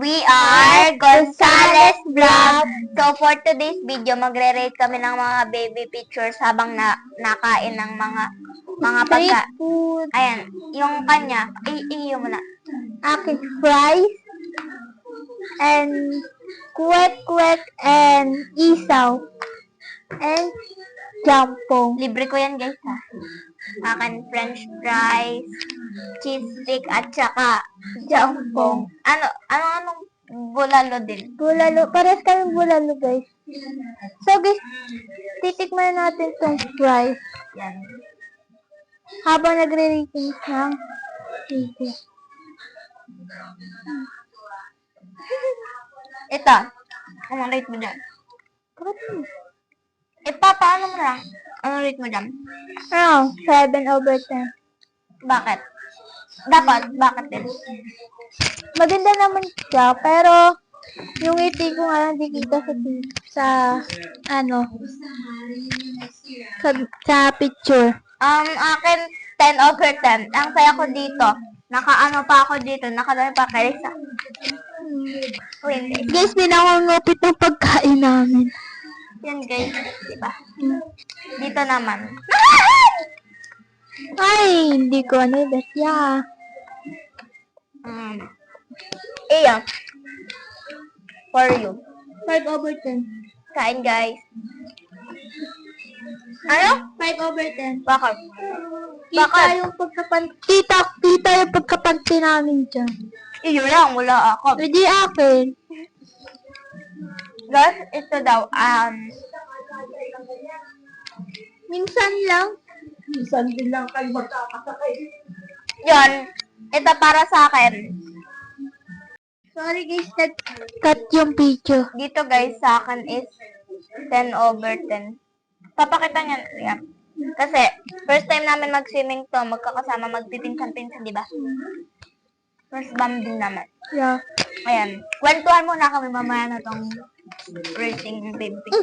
We are Gonzales Vlog. So for today's video, magre-rate kami ng mga baby pictures habang nakain ng mga pagka. Food. Ayan, yung kanya, iyo mo na. Aking fries. And kwek-kwek and isaw. And jampong. Libre ko yan guys ha. Akin french fries, cheese stick, at saka jampong. Anong bulalo din? Bulalo. Pares kami bulalo, guys. So, guys, titikman natin tong fries. Yan. Habang nagre-ratings ng video. Ito. Anong rate mo dyan? Paano mo lang? Anong rate mo dyan? 7/10. Bakit? Bakit din? Maganda naman siya, pero yung ngiti ko nga lang di kita sa picture. Akin 10/10. Ang saya ko dito. Nakaano pa ako dito. Nakadami pa kayo sa... Hindi. Guys, pinakangupit ng pagkain namin. Yan guys. Diba? Dito naman. Ay, hindi ko basya. Iya. For you. 5/10. Kain guys. Ano? 5/10. Bakit? Kita yung kita yung pagkapanti namin dyan. Iyo lang. Wala ako. Hindi akin. Guys, ito daw. Minsan lang. Minsan din lang kayo magkakasakay. Yun. Ito para sa akin. Sorry guys, nag-cut yung video. Dito guys, sa akin is 10/10. Papakita niya. Yeah. Kasi, first time namin mag-swimming to, magkakasama, magpipinsan-pinsan, di ba? First bonding naman. Yeah. Ayan. Kwentuhan muna kami mamaya na tong rating baby.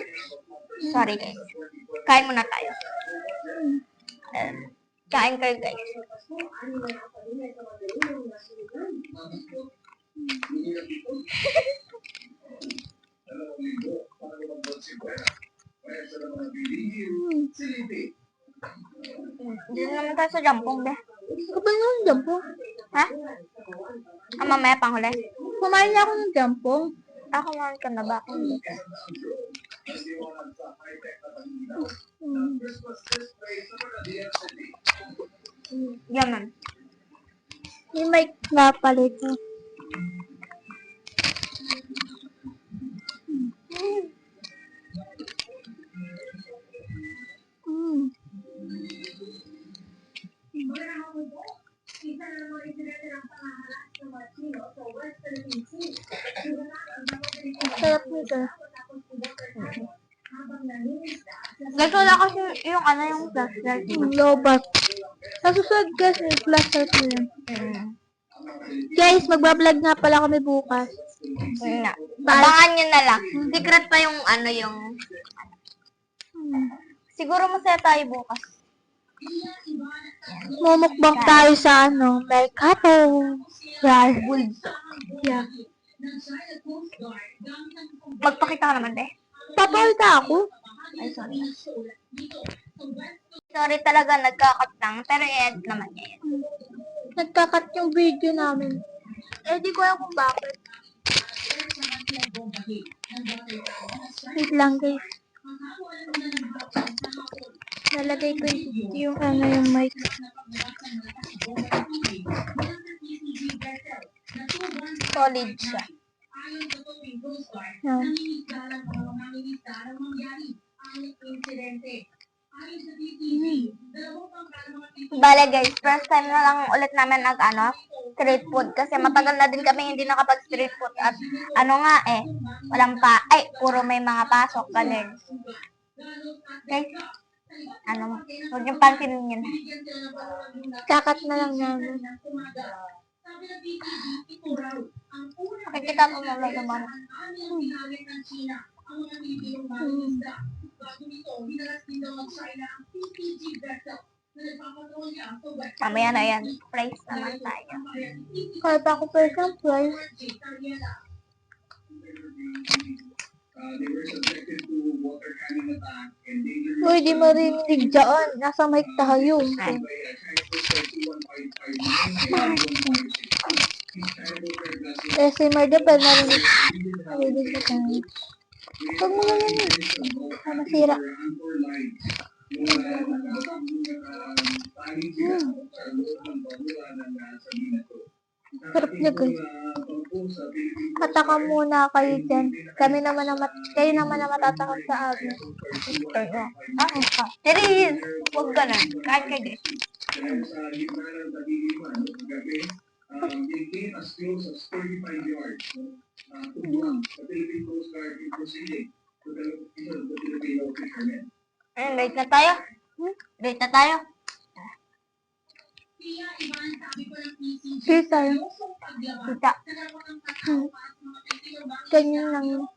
Sorry guys. Kain muna tayo. Kain kayo guys. Dito naman tayo sa jampong, be. Kapag nga yung jampong. Ha? Mamaya pang huli. Kumain niya ako ng jampong. Kumain ka na ba? Hindi. Yaman. May mic nga pala ito. Sarap nito. Guys, wala kasi yung yung flashlight. Lobat. Nasusunod guys, may flashlight na yan. Guys, magbablog nga pala kami bukas. Abangan nyo na lang. Secret pa yung yung... Siguro masaya tayo bukas. Mumukbang tayo sa Mercato. Yeah. Magpakita ka naman, be. Papalita ako. Ay, sorry. Sorry talaga, nagkakat lang. Pero i-edit naman niya yan. Nagkakat yung video namin. Eh, di ko alam kung bakit. Wait lang, guys. Nalagay ko yung yung mic. Solid siya. Yan. Bale guys, first time na lang ulit namin street food. Kasi matagal na din kami hindi nakapag street food. At walang puro may mga pasok. Ganun. Guys, huwag yung pansinin yun. Kakat na lang namin. Kita ko na lang naman. Mamaya na yan. Price naman tayo. Kahit ako person price. Uy, di marinig dyan. Nasa mic tayo. Ay. Si Marga pa narinig. Narinig na tayo. Huwag mo na yan eh. Masira. Sarap niya guys. Kataka muna kayo dyan. Kayo naman na matatakam sa amin. Serious! Huwag ganun. Kahit kayo guys. Ayun, late na tayo. Late na tayo. Sige tayo. Kita. Ganyan lang yun.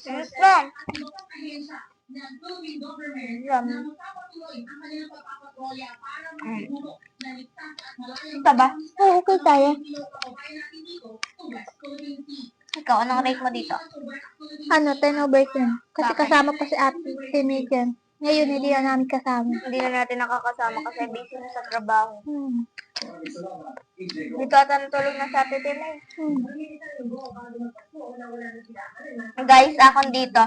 Serious lang. Kita ba? Oo, okay tayo. Ikaw, anong rate mo dito? 10/10. Kasi kasama pa si ate, si Megan. Ngayon, hindi na namin kasama. Hindi na natin nakakasama kasi busy na sa trabaho. Hmm. Dito ata natulog na sa ate Tinay. Hmm. Guys, akong dito,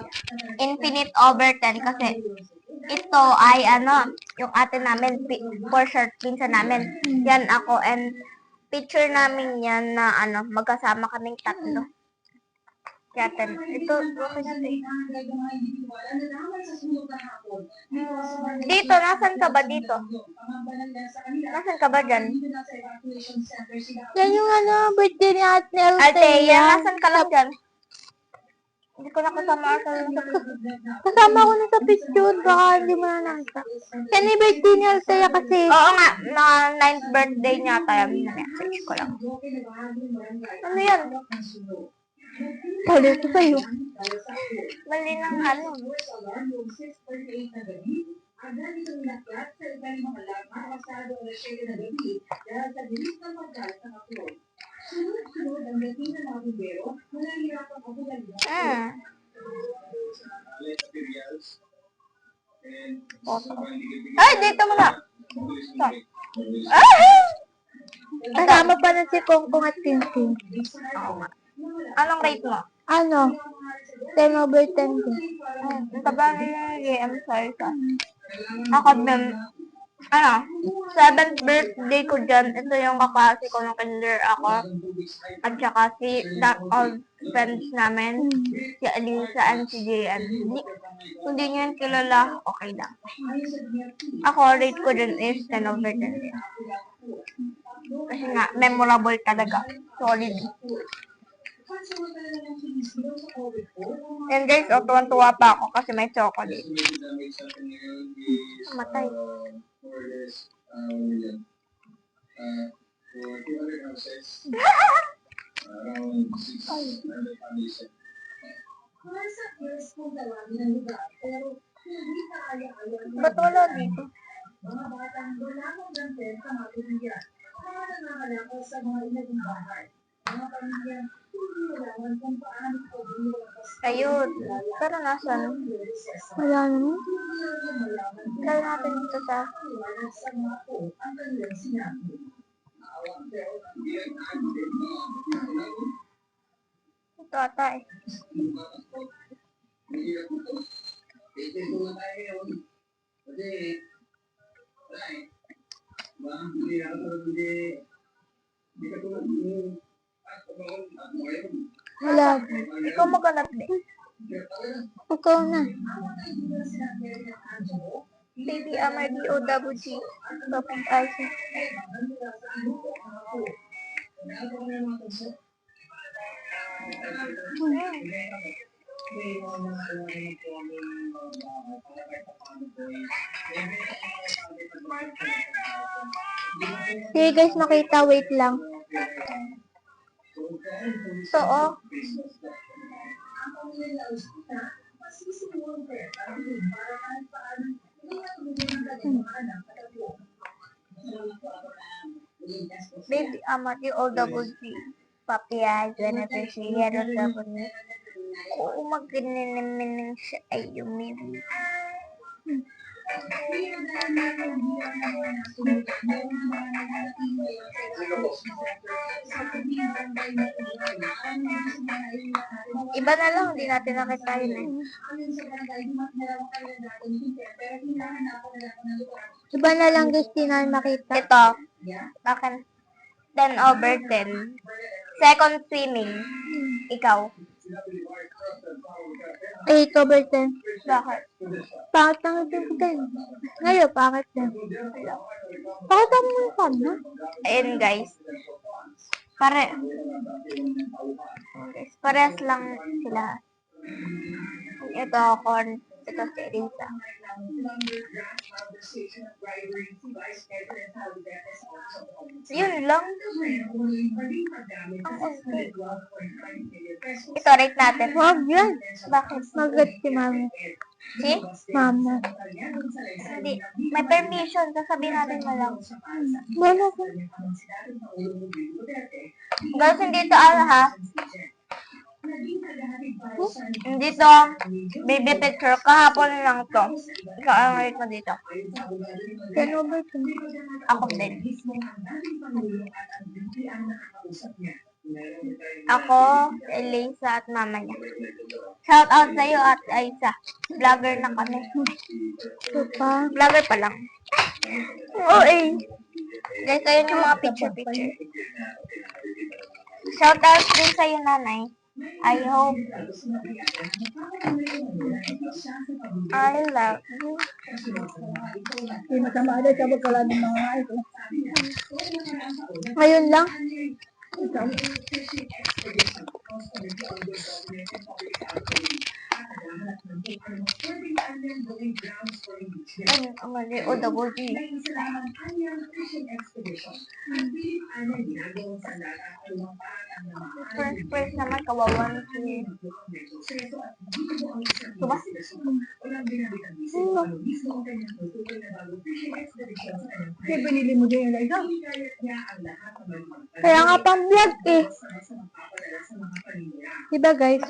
infinite over 10 kasi ito ay yung ate namin, for short pinsan namin. Yan ako and picture namin yan na magkasama kaming tatlo. Kaya ito, okay na to. Dito, nasan ka ba dito? Nasan ka ba dyan? Yan yung birthday ni Ate Althea, Althea. nasan ka lang dyan? Hindi ko nakasama ata lang sa Kasama ko na sa picture, baka hindi mo na nakita. Yan yung birthday ni Althea kasi. Oo nga, na 9th birthday niya tayo. Na-message ko lang. Ano yan? Pwede ko sa'yo. Mali ng Ay, dito mo na. Kasama pa na si Kongkong at Tintin. Anong rate mo? 10/10 din. Ang taba ng game, sorry ka. Ako din, 7th birthday ko dyan. Ito yung kaklase ko ng kinder ako. At saka si that old friends namin. Si Alisa and si JN. Hindi nyo yun kilala, okay lang. Ako, rate ko dyan is 10/10 din. Kasi nga, memorable talaga. Solid. And guys, tuwan-tuwa pa ako kasi may chocolate. Matay. Ba't wala dito? Ayun. Pero nasan? Wala naman. Try natin dito sa... Ito ata eh. Wala. Ikaw maghanap din. Ikaw na. Baby MRDOWG. Tapos Aisa. Sige guys, makita. Wait lang. So, oh. Baby Amati OWG. Papaya, Jennifer Sierra W. Oo, magkininimin siya ay umili. Iba na lang, hindi natin nakita yun eh. Iba na lang guys, di namin makita. Ito, bakit 10/10. Second swimming. Ikaw. 8/10. Bakit? Bakit ang ito 10? Ngayon, bakit 10? Bakit ang mga kanya? Ayun guys. Parehas lang sila. Ito, corn. Ito si Elisa. Yun lang. Ang unti. Ito, rate natin. Wag yan. Bakit? Magat si mami. Si? Mama. Hindi. May permission. Sasabihin natin mo lang. Wala ko. Guys, hindi to ha. Hindi to baby picture. Kahapon lang to. Ikaw ang rate mo dito. 10/10. Ako din. Ako, si Elisa at mama niya. Shout out sa'yo at Aisa. Vlogger na kami. Ito pa. Vlogger pa lang. Oo eh. Guys, ayun yung mga picture. Shout out din sa'yo, nanay. I hope I love you. Hindi masama rin sa pagkala ng mga ito. Ngayon lang. Ano, ang mali, o double G. First naman, kawawan si... Diba? Kasi binili mo din yung Liza. Kaya nga pang vlog eh. Diba guys?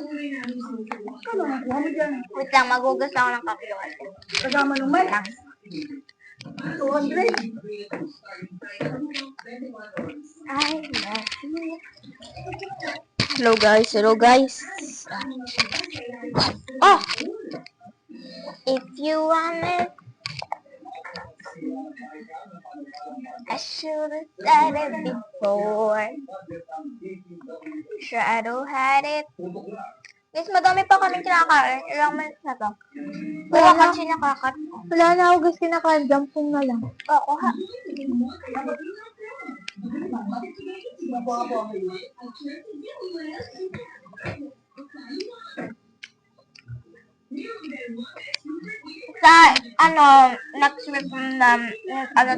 Ano, kuha mo dyan. Wait lang, magugas ako ng kape. Kasama nung may. 200. I love you. Hello guys. Oh! If you want it, I should have said it before. Shadow had it. Guys, madami pa kami kinakain. Ilang minutes na to. Wala kasi nakakat. Wala na ako guys kinakain. Jampong na lang. Oo, ha. Sa, next week na,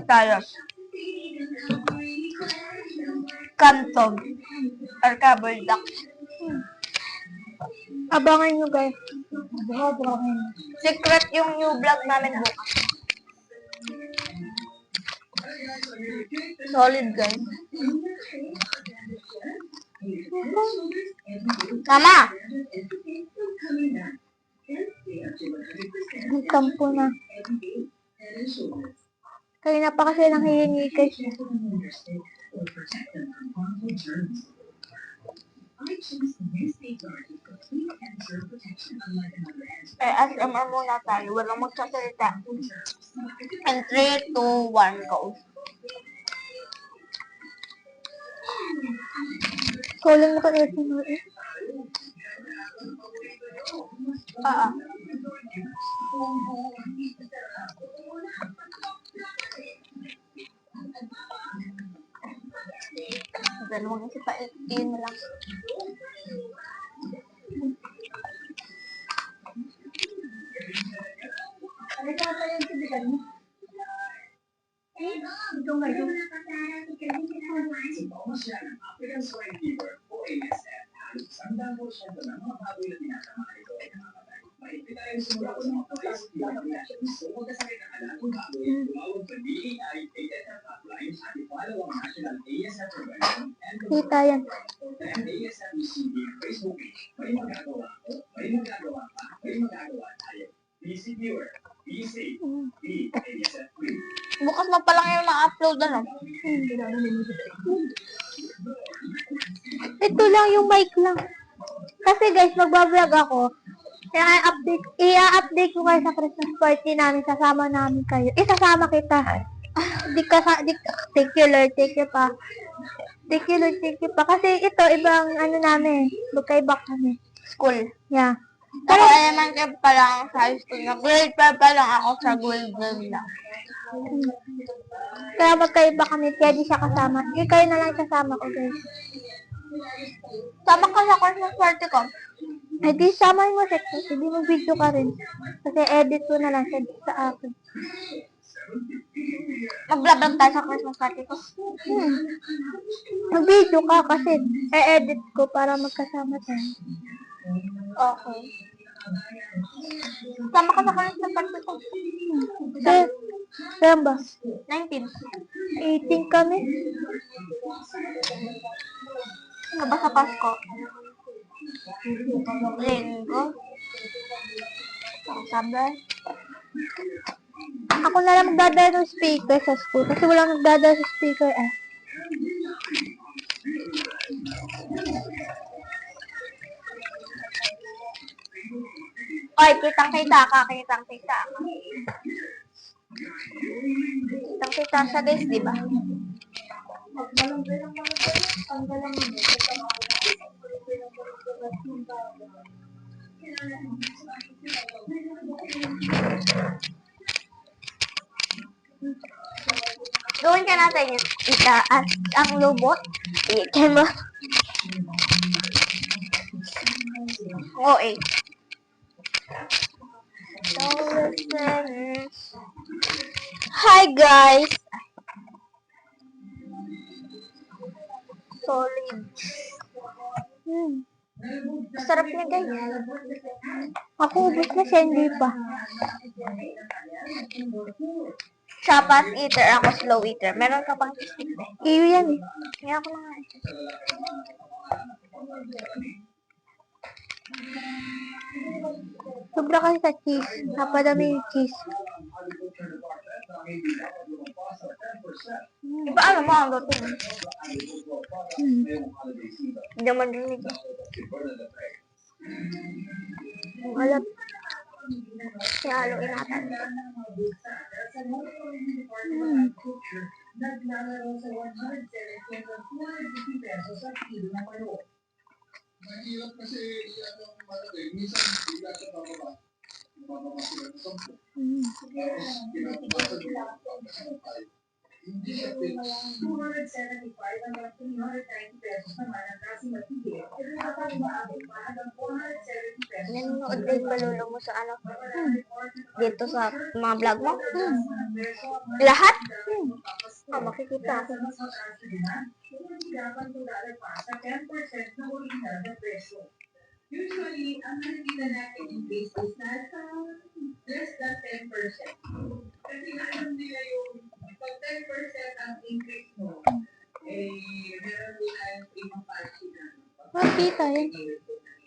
tayo? Kantog. Or kabuldak. Abangan nyo guys. Secret yung new vlog namin bukas. Solid, guys. Mama! Kampo na. Kanina pa kasi nang hihingi guys. ASMR muna tayo. Walang magsasalita. And 3, 2, 1, go. Ikaw lang naka-ASMR eh. Dalawang isa pa. Yun na lang. Ito ngayon. Kita yan. Bukas mo pa lang yung ma-upload, ano? Ito lang yung mic lang. Kasi guys, magbablog ako. Kaya i-update ko kayo sa Christmas party namin. Sasama namin kayo. Isasama kita. Thank you Lord, thank you pa. Thank you Lord, thank you pa. Kasi ito, ibang ano namin. Magkaiba kami. School. Yeah. Ako elementary pa lang sa high school na. Grade 5 pa lang ako sa grade lang. Kaya magkaiba kami. Kaya di siya kasama. Hindi kayo na lang sasama ko guys. Sama ka sa Christmas party ko. Eh di samahin mo siya. Hindi mo video ka rin. Kasi edit ko na lang siya sa akin. Mag-vlog tayo sa Christmas party ko. Mag-video ka kasi e-edit ko para magkasama tayo. Okay. Sama ka sa Christmas party ko. Saan ba? 19. 18 kami. Ano ba sa Pasko? Linggo. Sabi. Ako na lang magdadala ng speaker sa school kasi walang nagdadala sa speaker eh. Ay, kitang-kita ka, kitang-kita. Kitang-kita siya guys, di ba? Gawin ka natin yung itaas ang lubot. Ikan mo. Oo eh. So, listen. Hi guys! Solid. Sarap niya guys. Ako ubos na siya, hindi pa. Siya fast eater, ako slow eater. Meron ka pang stick eh. Iyo yan eh. Kaya ako na nga eh. Sobra kasi sa cheese. Napadami yung cheese. Iba ano mo ang luto mo? Hindi naman rinig. Ang alat. Kaya haluin natin. Nanonood ba yung malolo mo sa ano? Dito sa mga vlog mo? Lahat? Makikita. Usually, ang nakikita natin in base is nasa less than 10%. Kasi alam nila yung pag 10% ang increase mo, eh, meron din tayong ibang policy na. Makita yan.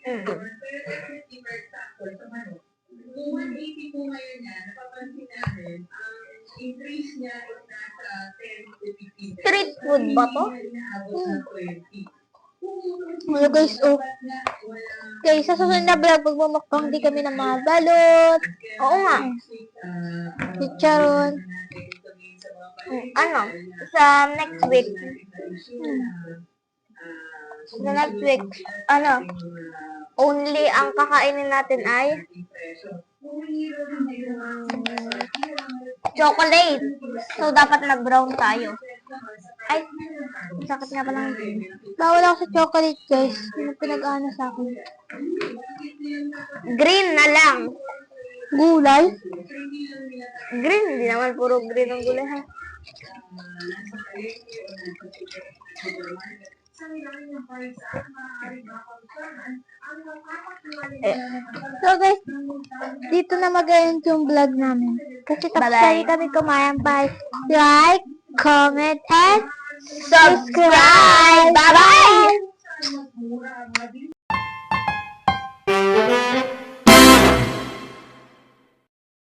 Pero definitely, for example, sa manok, kung 180 po ngayon yan, napapansin namin, ang increase niya is nasa 10 to 15%. Street food ba to? Inaabot sa 20. Ano guys, oh. Guys, sa susunod na vlog, magmamukbang di kami ng mga balot. Oo nga. Chicharon. Ano? Sa next week. Sa next week, ano? Only ang kakainin natin ay chocolate. So, dapat nag-brown tayo. Ay, sakit nga pala. Bawal ako sa chocolate, guys. Yung pinag-ano sa akin. Green na lang. Gulay. Green, hindi naman puro green ang gulay ha. So guys, dito na mag-end yung vlog namin. Kasi tapos Bye-bye. tayo kami kumain. Bye. Like, comment, and subscribe. Bye-bye! Mas mura ang mga